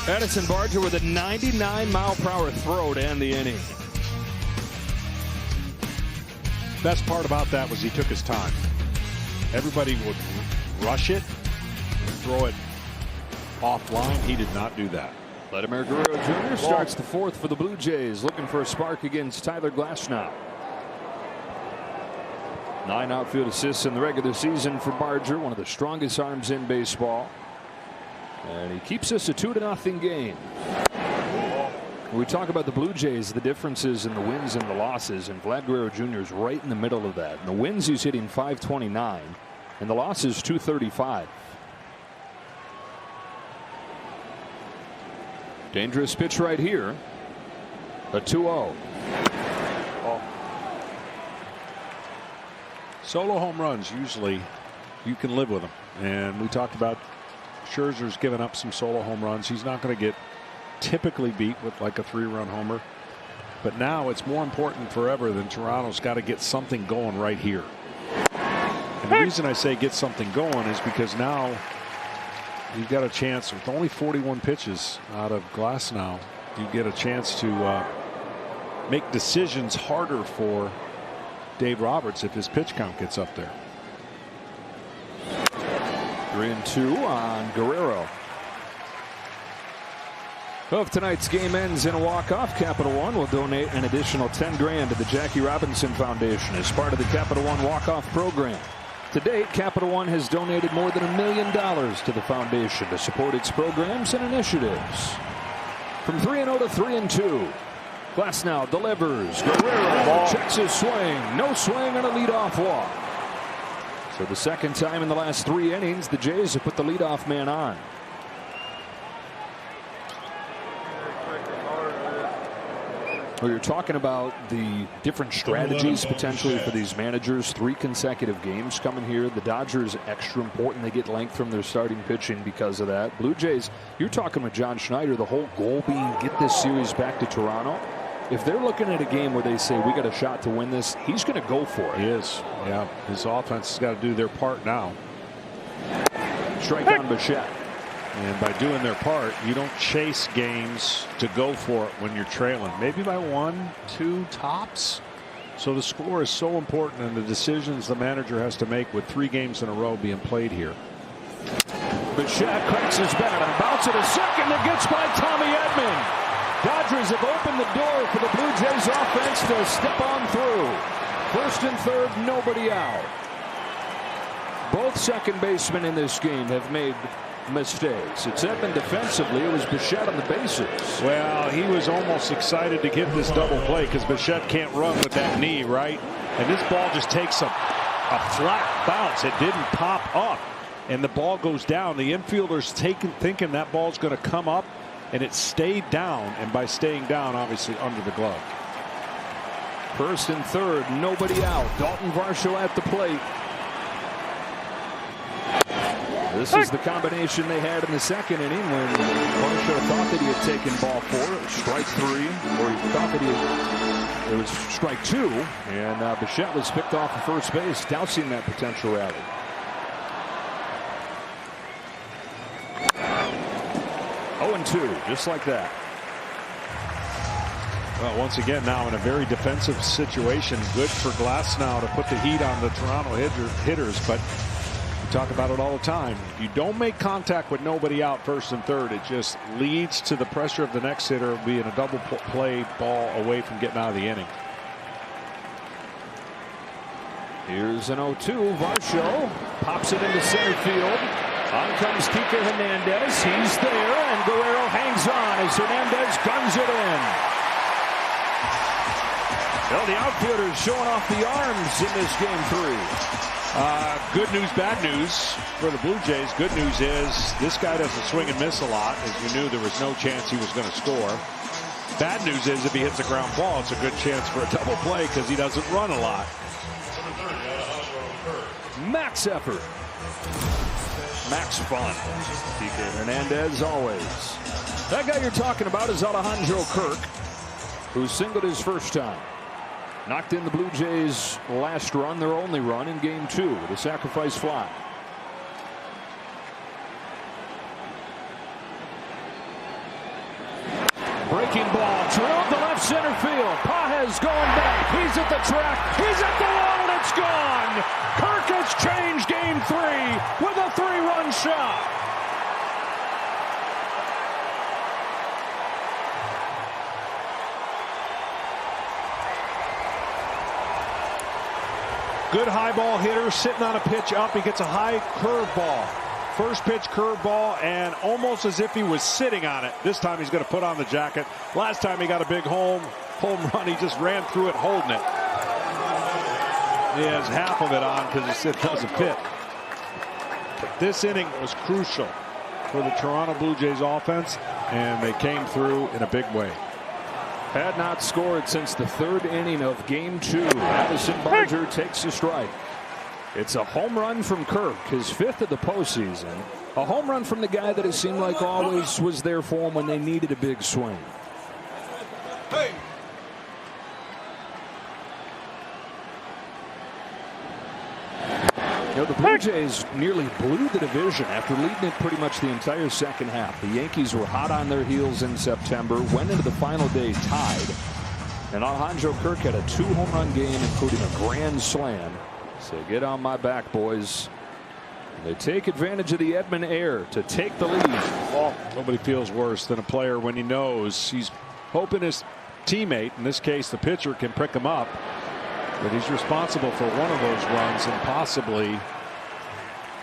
Addison Barger with a 99-mile-per-hour throw to end the inning. Best part about that was he took his time. Everybody would rush it, throw it offline. He did not do that. Vladimir Guerrero Jr. starts the fourth for the Blue Jays, looking for a spark against Tyler Glasnow. 9 outfield assists in the regular season for Barger, one of the strongest arms in baseball. And he keeps us a 2-0 game. When we talk about the Blue Jays, the differences in the wins and the losses, and Vlad Guerrero Jr. is right in the middle of that. In the wins, he's hitting .529, and the losses .235. Dangerous pitch right here. A 2-0. Solo home runs, usually you can live with them. And we talked about Scherzer's given up some solo home runs. He's not going to get typically beat with like a 3-run homer. But now it's more important forever than Toronto's got to get something going right here. And the reason I say get something going is because now you've got a chance with only 41 pitches out of Glasnow. You get a chance to make decisions harder for Dave Roberts if his pitch count gets up there. 3-2 on Guerrero. Well, if tonight's game ends in a walk-off, Capital One will donate an additional $10,000 to the Jackie Robinson Foundation as part of the Capital One walk-off program. To date, Capital One has donated more than $1 million to the foundation to support its programs and initiatives. From 3-0 to 3-2. Glasnow delivers. Guerrero checks his swing. No swing and a leadoff walk. So the second time in the last 3 innings, the Jays have put the leadoff man on. Well, you're talking about the different strategies potentially for these managers. 3 consecutive games coming here. The Dodgers, extra important. They get length from their starting pitching because of that. Blue Jays, you're talking with John Schneider, the whole goal being get this series back to Toronto. If they're looking at a game where they say we got a shot to win this, he's going to go for it. He is. Yeah. His offense has got to do their part now. Strike on Bichette. And by doing their part, you don't chase games to go for it when you're trailing. Maybe by 1, 2 tops. So the score is so important, and the decisions the manager has to make with 3 games in a row being played here. Bichette cracks his bat and bounces to second and gets by Tommy Edman. Dodgers have opened the door for the Blue Jays offense to step on through. First and third, nobody out. Both second basemen in this game have made mistakes. It's Edman defensively. It was Bichette on the bases. Well, he was almost excited to get this double play because Bichette can't run with that knee, right? And this ball just takes a flat bounce. It didn't pop up, and the ball goes down. The infielder's thinking that ball's going to come up, and it stayed down, and by staying down, obviously under the glove. First and third, nobody out. Dalton Varsho at the plate. This is the combination they had in the second inning when Varsho thought that he had taken ball 4, strike 3, or he thought that it was strike 2, and Bichette was picked off of first base, dousing that potential rally. Oh, and 2, just like that. Well, once again, now in a very defensive situation. Good for Glasnow to put the heat on the Toronto hitters, but we talk about it all the time. If you don't make contact with nobody out first and third, it just leads to the pressure of the next hitter being a double play ball away from getting out of the inning. Here's an 0-2. Varsho pops it into center field. On comes Kike Hernandez. He's there, and Guerrero hangs on as Hernandez guns it in. Well, the outfielders showing off the arms in this game 3. Good news, bad news for the Blue Jays. Good news is this guy doesn't swing and miss a lot, as you knew there was no chance he was going to score. Bad news is if he hits a ground ball, it's a good chance for a double play because he doesn't run a lot. Max effort. Max fun. Kike Hernandez always. That guy you're talking about is Alejandro Kirk, who singled his first time. Knocked in the Blue Jays' last run, their only run in game 2 with a sacrifice fly. Breaking ball, drilled to left center field. Pages going back. He's at the track. He's at the wall, and it's gone. Kirk has changed Game 3 with a 3-run shot. Good high ball hitter, sitting on a pitch up. He gets a high curve ball. First pitch curve ball, and almost as if he was sitting on it. This time he's going to put on the jacket. Last time he got a big home run. He just ran through it holding it. He has half of it on because it doesn't fit. But this inning was crucial for the Toronto Blue Jays offense, and they came through in a big way. Had not scored since the 3rd inning of Game 2. Madison Barger takes a strike. It's a home run from Kirk, his 5th of the postseason. A home run from the guy that it seemed like always was there for him when they needed a big swing. Hey. You know, the Blue Jays nearly blew the division after leading it pretty much the entire second half. The Yankees were hot on their heels in September, went into the final day tied. And Alejandro Kirk had a 2-home-run game, including a grand slam. So get on my back, boys. They take advantage of the Edmund air to take the lead. Well, nobody feels worse than a player when he knows he's hoping his teammate, in this case the pitcher, can pick him up. But he's responsible for one of those runs and possibly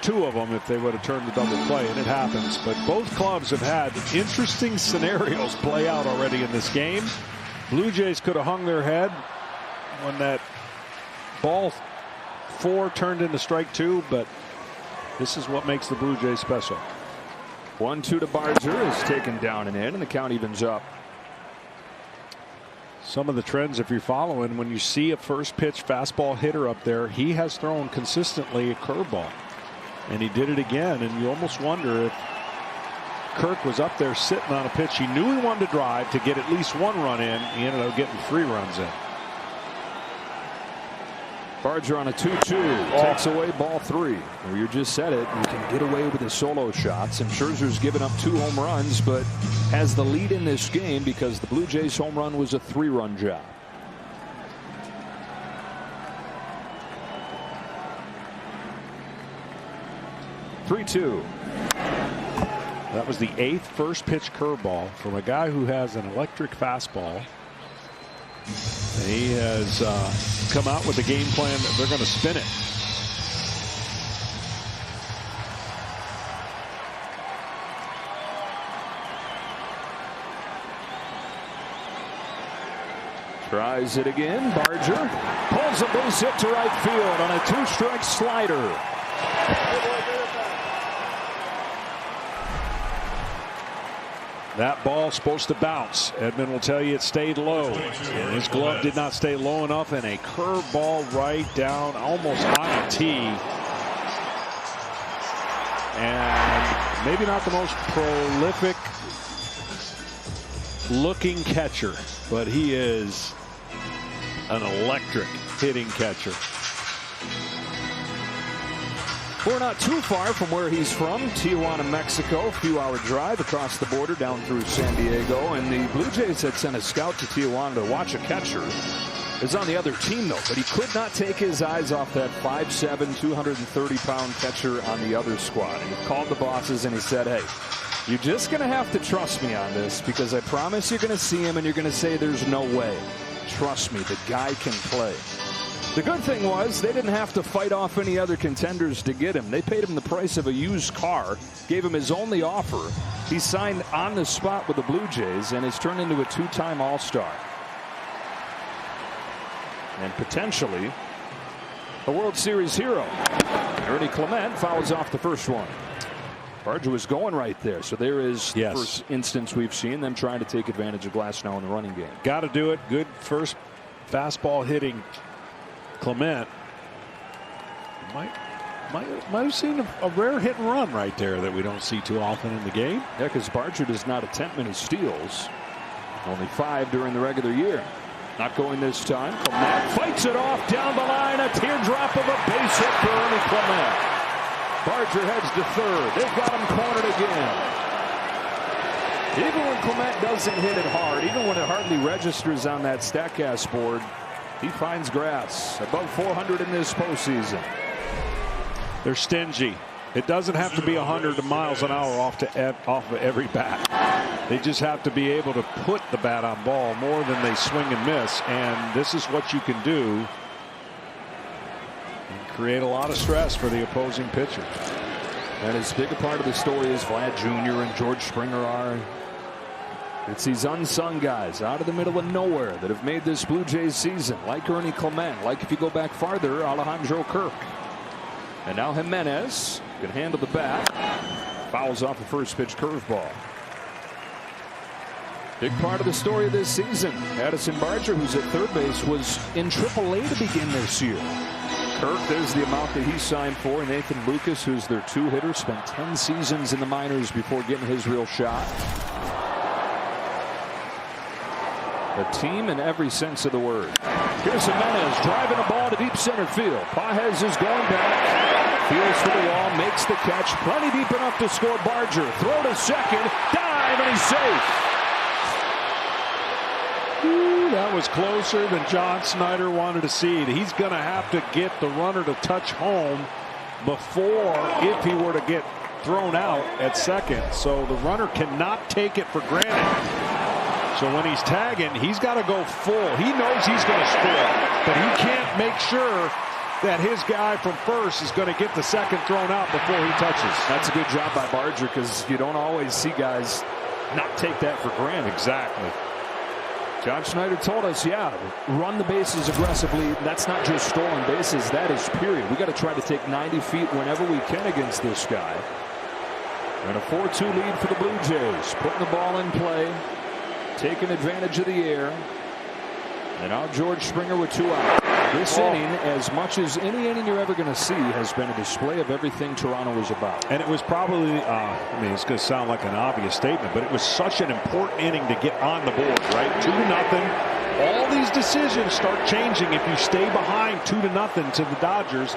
2 of them if they would have turned the double play, and it happens. But both clubs have had interesting scenarios play out already in this game. Blue Jays could have hung their head when that ball 4 turned into strike 2, but this is what makes the Blue Jays special. 1-2 to Barger is taken down and in, and the count evens up. Some of the trends, if you're following, when you see a first pitch fastball hitter up there, he has thrown consistently a curveball, and he did it again. And you almost wonder if Kirk was up there sitting on a pitch he knew he wanted to drive to get at least 1 run in. He ended up getting 3 runs in. Barger on a 2-2 takes away ball 3. Well, you just said it, you can get away with the solo shots, and Scherzer's given up 2 home runs but has the lead in this game because the Blue Jays home run was a 3-run job. That was the 8th first pitch curveball from a guy who has an electric fastball. And he has come out with a game plan that they're going to spin it. Tries it again. Barger pulls a base hit to right field on a 2-strike slider. That ball supposed to bounce. Edmund will tell you it stayed low. And his glove did not stay low enough, and a curveball right down, almost on a tee. And maybe not the most prolific looking catcher, but he is an electric hitting catcher. We're not too far from where he's from, Tijuana, Mexico. A few-hour drive across the border down through San Diego. And the Blue Jays had sent a scout to Tijuana to watch a catcher. Is on the other team, though, but he could not take his eyes off that 5'7", 230-pound catcher on the other squad. And he called the bosses and he said, hey, you're just going to have to trust me on this because I promise you're going to see him and you're going to say there's no way. Trust me, the guy can play. The good thing was they didn't have to fight off any other contenders to get him. They paid him the price of a used car, gave him his only offer. He signed on the spot with the Blue Jays and has turned into a 2-time All-Star. And potentially a World Series hero. Ernie Clement fouls off the first one. Barger was going right there. So there is the first instance we've seen them trying to take advantage of Glasnow in the running game. Got to do it. Good first fastball hitting Clement. Might have seen a rare hit and run right there that we don't see too often in the game. Yeah, because Barger does not attempt many steals. Only 5 during the regular year. Not going this time. Clement fights it off down the line. A teardrop of a base hit for Ernie Clement. Barger heads to third. They've got him cornered again. Even when Clement doesn't hit it hard, even when it hardly registers on that StatCast board, he finds grass. Above 400 in this postseason. They're stingy. It doesn't have to be 100 miles an hour off of every bat. They just have to be able to put the bat on ball more than they swing and miss. And this is what you can do. And create a lot of stress for the opposing pitcher. And as big a part of the story as Vlad Jr. and George Springer are, it's these unsung guys out of the middle of nowhere that have made this Blue Jays season, like Ernie Clement, like if you go back farther, Alejandro Kirk. And now Giménez can handle the bat. Fouls off a first pitch curveball. Big part of the story of this season. Addison Barger, who's at third base, was in AAA to begin this year. Kirk, there's the amount that he signed for. Nathan Lucas, who's their two hitter, spent 10 seasons in the minors before getting his real shot. A team in every sense of the word. Here's Giménez driving a ball to deep center field. Pages is going back. Fields for the wall, makes the catch. Plenty deep enough to score. Barger. Throw to second. Dive, and he's safe. Ooh, that was closer than John Snyder wanted to see. He's going to have to get the runner to touch home before, if he were to get thrown out at second. So the runner cannot take it for granted. So when he's tagging, he's got to go full. He knows he's going to score, but he can't make sure that his guy from first is going to get the second thrown out before he touches. That's a good job by Barger, because you don't always see guys not take that for granted. Exactly. John Schneider told us, yeah, run the bases aggressively. That's not just stolen bases. That is period. We got to try to take 90 feet whenever we can against this guy. And a 4-2 lead for the Blue Jays. Putting the ball in play. Taking advantage of the air. And now George Springer with 2 out. This inning, as much as any inning you're ever going to see, has been a display of everything Toronto is about. And it was probably, I mean, it's going to sound like an obvious statement, but it was such an important inning to get on the board, right? 2-0. All these decisions start changing if you stay behind 2-0 to the Dodgers.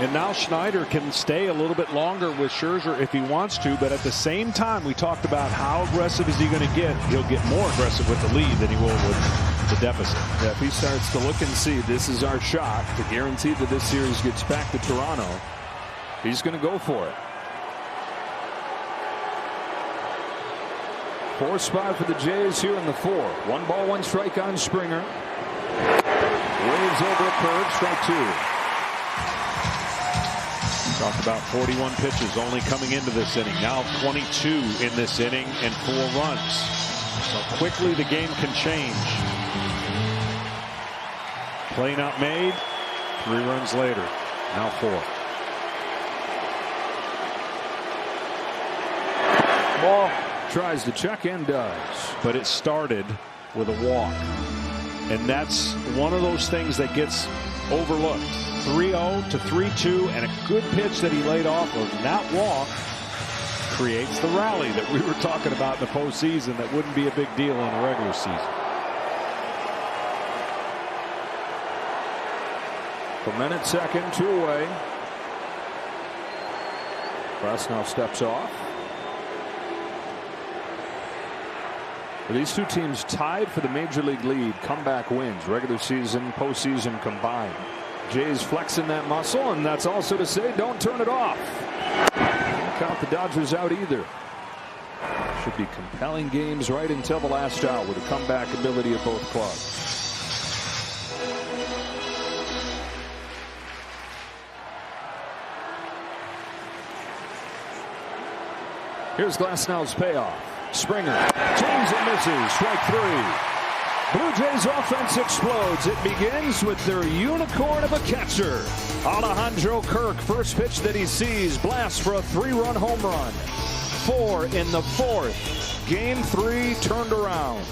And now Schneider can stay a little bit longer with Scherzer if he wants to, but at the same time, we talked about how aggressive is he going to get. He'll get more aggressive with the lead than he will with the deficit. Yeah, if he starts to look and see this is our shot to guarantee that this series gets back to Toronto, he's going to go for it. 4th spot for the Jays here in the 4. 1 ball, 1 strike on Springer. Waves over a curve, strike 2. Talked about 41 pitches only coming into this inning. Now 22 in this inning and 4 runs. So quickly the game can change. Play not made. 3 runs later. Now 4. Ball tries to check and does. But it started with a walk. And that's one of those things that gets overlooked. 3-0 to 3-2 and a good pitch that he laid off of. That walk creates the rally that we were talking about in the postseason that wouldn't be a big deal in the regular season. Clement at second, 2 away. Cross now steps off. These two teams tied for the major league lead. Comeback wins, regular season, postseason combined. Jays flexing that muscle, and that's also to say don't turn it off. Don't count the Dodgers out either. Should be compelling games right until the last out with the comeback ability of both clubs. Here's Glasnow's payoff. Springer swings and misses. Strike 3. Blue Jays offense explodes. It begins with their unicorn of a catcher. Alejandro Kirk, first pitch that he sees, blasts for a 3-run home run. 4 in the 4th. Game 3 turned around.